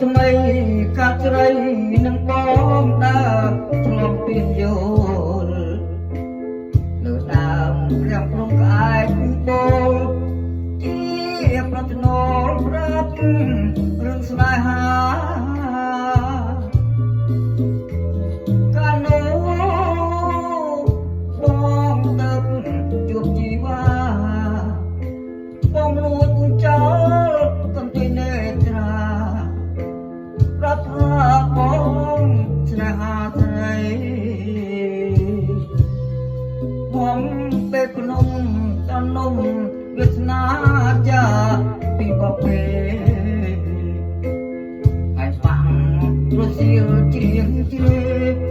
ថ្មីកាត់ស្រីនឹងបងដើរឆ្លងពីយល់លើដើមព្រះព្រំក្អែកបូលជាប្រតិណោប្រាប់រឿងស្នេហាកាលនោះបងទៅជួបជីវ៉ាបងលួចចោលកន្ទុយនេត្រាប្រាប់ថាបងស្នេហាស្រីបងពេលក្នុងតនំវាសនាចាពីបពេហើយបាំងរសៀលជ្រៀងជ្រេ